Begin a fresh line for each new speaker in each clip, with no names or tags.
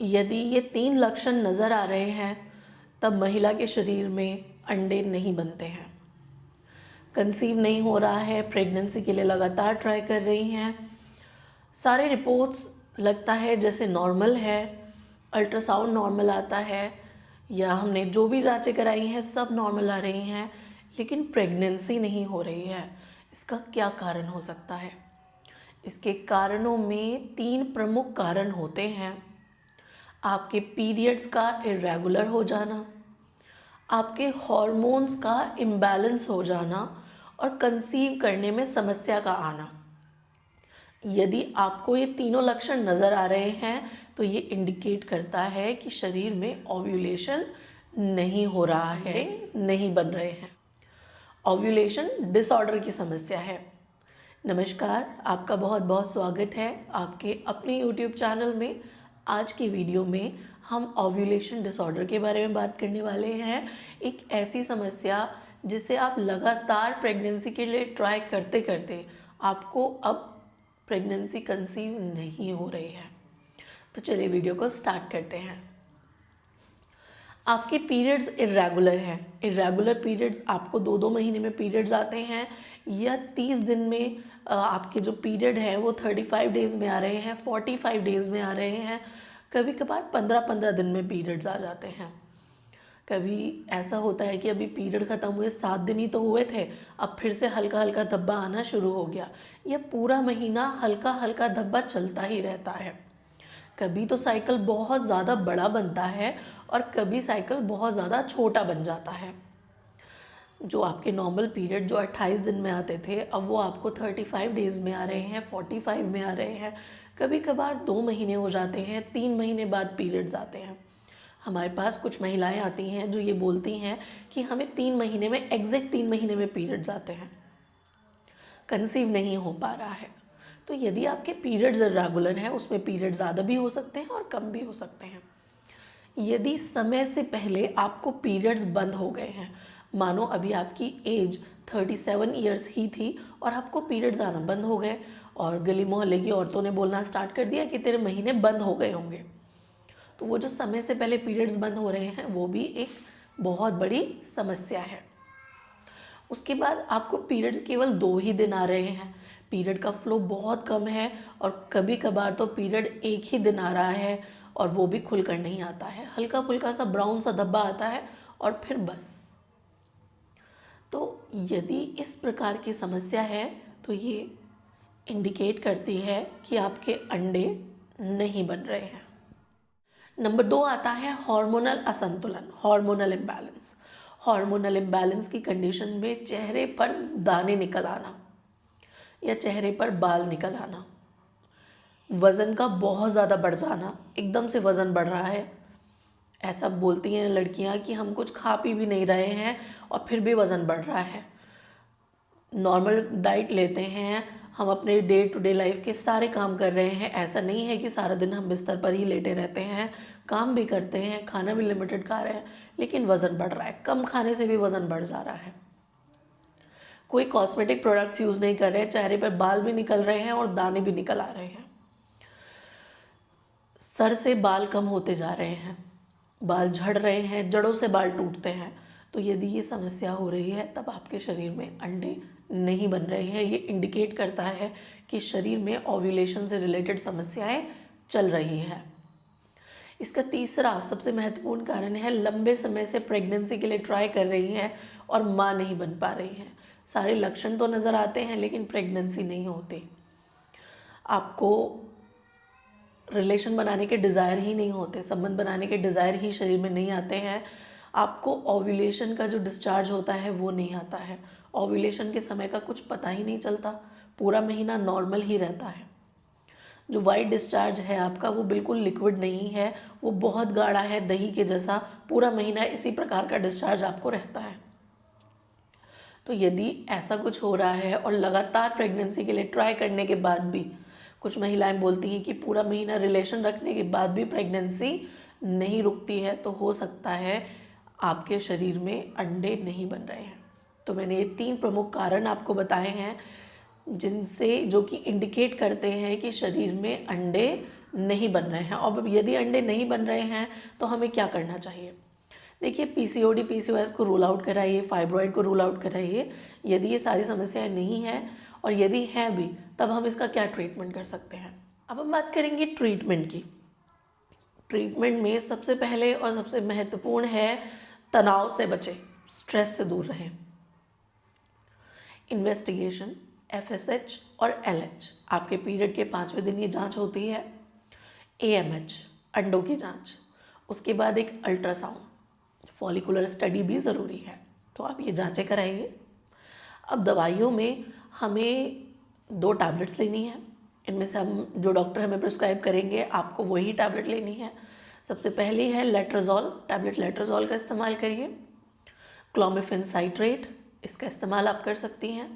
यदि ये 3 लक्षण नज़र आ रहे हैं तब महिला के शरीर में अंडे नहीं बनते हैं। कंसीव नहीं हो रहा है, प्रेगनेंसी के लिए लगातार ट्राई कर रही हैं, सारे रिपोर्ट्स लगता है जैसे नॉर्मल है, अल्ट्रासाउंड नॉर्मल आता है या हमने जो भी जांचें कराई हैं सब नॉर्मल आ रही हैं, लेकिन प्रेगनेंसी नहीं हो रही है। इसका क्या कारण हो सकता है? इसके कारणों में 3 प्रमुख कारण होते हैं। आपके पीरियड्स का इरेगुलर हो जाना, आपके हॉर्मोन्स का इम्बैलेंस हो जाना और कंसीव करने में समस्या का आना। यदि आपको ये तीनों लक्षण नज़र आ रहे हैं तो ये इंडिकेट करता है कि शरीर में ओव्यूलेशन नहीं हो रहा है, नहीं बन रहे हैं। ओव्यूलेशन डिसऑर्डर की समस्या है। नमस्कार, आपका बहुत बहुत स्वागत है आपके अपने यूट्यूब चैनल में। आज की वीडियो में हम ओव्यूलेशन डिसऑर्डर के बारे में बात करने वाले हैं। एक ऐसी समस्या जिसे आप लगातार प्रेगनेंसी के लिए ट्राई करते करते आपको अब प्रेगनेंसी कंसीव नहीं हो रही है। तो चलिए वीडियो को स्टार्ट करते हैं। आपके पीरियड्स इरेगुलर हैं। इरेगुलर पीरियड्स आपको 2-2 महीने में पीरियड्स आते हैं या 30 दिन में आपके जो पीरियड है वो 35 डेज़ में आ रहे हैं, 45 डेज़ में आ रहे हैं, कभी कभार 15-15 दिन में पीरियड्स आ जाते हैं। कभी ऐसा होता है कि अभी पीरियड ख़त्म हुए 7 दिन ही तो हुए थे, अब फिर से हल्का हल्का धब्बा आना शुरू हो गया। यह पूरा महीना हल्का हल्का धब्बा चलता ही रहता है। कभी तो साइकिल बहुत ज़्यादा बड़ा बनता है और कभी साइकिल बहुत ज़्यादा छोटा बन जाता है। जो आपके नॉर्मल पीरियड जो 28 दिन में आते थे अब वो आपको 35 डेज़ में आ रहे हैं, 45 में आ रहे हैं, कभी कभार 2 महीने हो जाते हैं, 3 महीने बाद पीरियड्स आते हैं। हमारे पास कुछ महिलाएं आती हैं जो ये बोलती हैं कि हमें 3 महीने में, एग्जैक्ट 3 महीने में पीरियड्स आते हैं, कंसीव नहीं हो पा रहा है। तो यदि आपके पीरियड्स इरेगुलर हैं, उसमें पीरियड ज़्यादा भी हो सकते हैं और कम भी हो सकते हैं। यदि समय से पहले आपको पीरियड्स बंद हो गए हैं, मानो अभी आपकी एज 37 ईयर्स ही थी और आपको पीरियड्स आना बंद हो गए और गली मोहल्ले की औरतों ने बोलना स्टार्ट कर दिया कि तेरे महीने बंद हो गए होंगे, तो वो जो समय से पहले पीरियड्स बंद हो रहे हैं वो भी एक बहुत बड़ी समस्या है। उसके बाद आपको पीरियड्स केवल 2 ही दिन आ रहे हैं, पीरियड का फ्लो बहुत कम है और कभी कभार तो पीरियड 1 ही दिन आ रहा है और वो भी खुलकर नहीं आता है, हल्का फुल्का सा ब्राउन सा धब्बा आता है और फिर बस। तो यदि इस प्रकार की समस्या है तो ये इंडिकेट करती है कि आपके अंडे नहीं बन रहे हैं। नंबर 2 आता है हार्मोनल असंतुलन, हार्मोनल इम्बैलेंस। हार्मोनल इम्बैलेंस की कंडीशन में चेहरे पर दाने निकल आना या चेहरे पर बाल निकल आना, वज़न का बहुत ज़्यादा बढ़ जाना, एकदम से वज़न बढ़ रहा है। ऐसा बोलती हैं लड़कियां कि हम कुछ खा पी भी नहीं रहे हैं और फिर भी वज़न बढ़ रहा है। नॉर्मल डाइट लेते हैं, हम अपने डे टू डे लाइफ के सारे काम कर रहे हैं, ऐसा नहीं है कि सारा दिन हम बिस्तर पर ही लेटे रहते हैं, काम भी करते हैं, खाना भी लिमिटेड खा रहे हैं, लेकिन वज़न बढ़ रहा है। कम खाने से भी वज़न बढ़ जा रहा है। कोई कॉस्मेटिक प्रोडक्ट्स यूज़ नहीं कर रहे हैं, चेहरे पर बाल भी निकल रहे हैं और दाने भी निकल आ रहे हैं। सर से बाल कम होते जा रहे हैं, बाल झड़ रहे हैं, जड़ों से बाल टूटते हैं। तो यदि ये समस्या हो रही है तब आपके शरीर में अंडे नहीं बन रहे हैं। ये इंडिकेट करता है कि शरीर में ओव्यूलेशन से रिलेटेड समस्याएं चल रही हैं। इसका तीसरा सबसे महत्वपूर्ण कारण है लंबे समय से प्रेगनेंसी के लिए ट्राई कर रही हैं और माँ नहीं बन पा रही हैं। सारे लक्षण तो नज़र आते हैं लेकिन प्रेगनेंसी नहीं होती। आपको रिलेशन बनाने के डिज़ायर ही नहीं होते, संबंध बनाने के डिज़ायर ही शरीर में नहीं आते हैं। आपको ओव्यूलेशन का जो डिस्चार्ज होता है वो नहीं आता है। ओव्यूलेशन के समय का कुछ पता ही नहीं चलता, पूरा महीना नॉर्मल ही रहता है। जो वाइट डिस्चार्ज है आपका वो बिल्कुल लिक्विड नहीं है, वो बहुत गाढ़ा है, दही के जैसा। पूरा महीना इसी प्रकार का डिस्चार्ज आपको रहता है। तो यदि ऐसा कुछ हो रहा है और लगातार प्रेगनेंसी के लिए ट्राई करने के बाद भी, कुछ महिलाएं बोलती हैं कि पूरा महीना रिलेशन रखने के बाद भी प्रेगनेंसी नहीं रुकती है, तो हो सकता है आपके शरीर में अंडे नहीं बन रहे हैं। तो मैंने ये 3 प्रमुख कारण आपको बताए हैं जिनसे, जो कि इंडिकेट करते हैं कि शरीर में अंडे नहीं बन रहे हैं। और अब यदि अंडे नहीं बन रहे हैं तो हमें क्या करना चाहिए? देखिए, पीसीओडी पीसीओएस को रूल आउट कराइए, फाइब्रॉइड को रूल आउट कराइए। यदि ये सारी समस्याएं नहीं हैं और यदि हैं भी, तब हम इसका क्या ट्रीटमेंट कर सकते हैं? अब हम बात करेंगे ट्रीटमेंट की। ट्रीटमेंट में सबसे पहले और सबसे महत्वपूर्ण है तनाव से बचें, स्ट्रेस से दूर रहें। इन्वेस्टिगेशन, एफएसएच और एलएच, आपके पीरियड के 5वें दिन ये जांच होती है। एएमएच, अंडों की जांच, उसके बाद एक अल्ट्रासाउंड, फॉलिकुलर स्टडी भी ज़रूरी है, तो आप ये जांचें कराइए। अब दवाइयों में हमें 2 टैबलेट्स लेनी है। इनमें से हम जो डॉक्टर हमें प्रिस्क्राइब करेंगे आपको वही टैबलेट लेनी है। सबसे पहली है लेट्रोजोल टैबलेट, लेट्रोजोल का इस्तेमाल करिए। क्लोमिफेन साइट्रेट, इसका इस्तेमाल आप कर सकती हैं।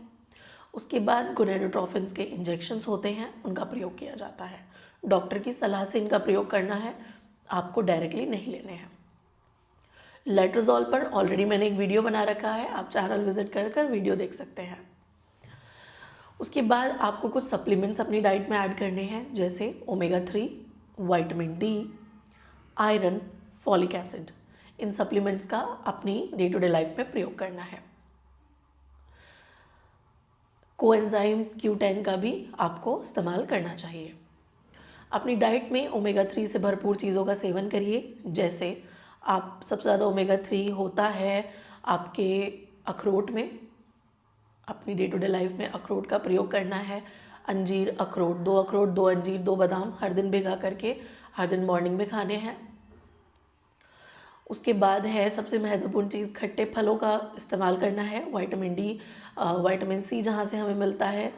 उसके बाद गोनेडोट्रोफिन्स के इंजेक्शन्स होते हैं, उनका प्रयोग किया जाता है। डॉक्टर की सलाह से इनका प्रयोग करना है, आपको डायरेक्टली नहीं लेने हैं। लेट्रोजोल पर ऑलरेडी मैंने एक वीडियो बना रखा है, आप चैनल विजिट कर वीडियो देख सकते हैं। उसके बाद आपको कुछ सप्लीमेंट्स अपनी डाइट में ऐड करने हैं, जैसे omega 3, vitamin D, iron, folic acid. इन सप्लीमेंट्स का अपनी डे टू डे लाइफ में प्रयोग करना है। कोएंजाइम Q10 का भी आपको इस्तेमाल करना चाहिए। अपनी डाइट में ओमेगा 3 से भरपूर चीज़ों का सेवन करिए, जैसे आप सबसे ज़्यादा ओमेगा 3 होता है आपके अखरोट में। अपनी डे टू डे लाइफ में अखरोट का प्रयोग करना है। अंजीर, अखरोट, 2 अखरोट, 2 अंजीर, 2 बादाम हर दिन भिगा करके हर दिन मॉर्निंग में खाने हैं। उसके बाद है सबसे महत्वपूर्ण चीज़, खट्टे फलों का इस्तेमाल करना है। विटामिन डी, विटामिन सी जहाँ से हमें मिलता है।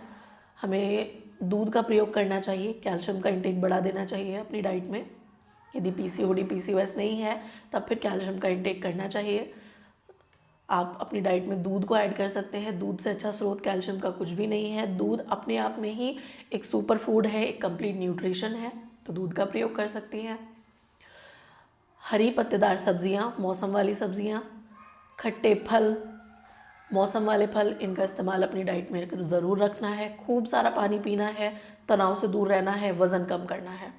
हमें दूध का प्रयोग करना चाहिए, कैल्शियम का इंटेक बढ़ा देना चाहिए अपनी डाइट में। यदि पीसीओडी पीसीओएस नहीं है तब फिर कैल्शियम का इंटेक करना चाहिए। आप अपनी डाइट में दूध को ऐड कर सकते हैं। दूध से अच्छा स्रोत कैल्शियम का कुछ भी नहीं है। दूध अपने आप में ही एक सुपर फूड है, एक कंप्लीट न्यूट्रिशन है, तो दूध का प्रयोग कर सकती हैं। हरी पत्तेदार सब्जियां, मौसम वाली सब्जियां, खट्टे फल, मौसम वाले फल, इनका इस्तेमाल अपनी डाइट में ज़रूर रखना है। खूब सारा पानी पीना है, तनाव से दूर रहना है, वज़न कम करना है।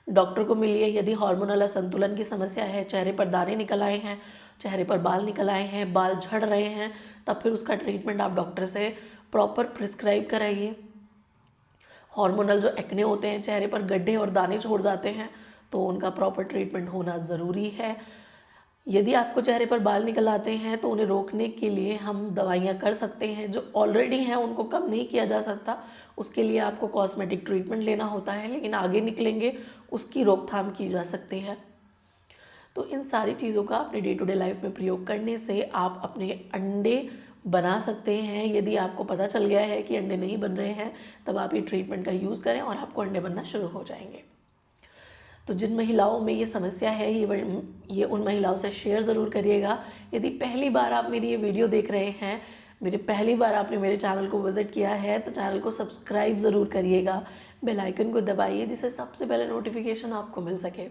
डॉक्टर को मिलिए यदि हार्मोनल असंतुलन की समस्या है, चेहरे पर दाने निकल आए हैं, चेहरे पर बाल निकल आए हैं, बाल झड़ रहे हैं, तब फिर उसका ट्रीटमेंट आप डॉक्टर से प्रॉपर प्रिस्क्राइब कराइए। हार्मोनल जो एक्ने होते हैं, चेहरे पर गड्ढे और दाने छोड़ जाते हैं, तो उनका प्रॉपर ट्रीटमेंट होना ज़रूरी है। यदि आपको चेहरे पर बाल निकल आते हैं तो उन्हें रोकने के लिए हम दवाइयाँ कर सकते हैं। जो ऑलरेडी हैं उनको कम नहीं किया जा सकता, उसके लिए आपको कॉस्मेटिक ट्रीटमेंट लेना होता है, लेकिन आगे निकलेंगे उसकी रोकथाम की जा सकती है। तो इन सारी चीज़ों का अपने डे टू डे लाइफ में प्रयोग करने से आप अपने अंडे बना सकते हैं। यदि आपको पता चल गया है कि अंडे नहीं बन रहे हैं, तब आप ये ट्रीटमेंट का यूज़ करें और आपको अंडे बनना शुरू हो जाएंगे। तो जिन महिलाओं में ये समस्या है, ये उन महिलाओं से शेयर ज़रूर करिएगा। यदि पहली बार आप मेरी ये वीडियो देख रहे हैं, पहली बार आपने मेरे चैनल को विज़िट किया है, तो चैनल को सब्सक्राइब ज़रूर करिएगा, बेल आइकन को दबाइए जिससे सबसे पहले नोटिफिकेशन आपको मिल सके।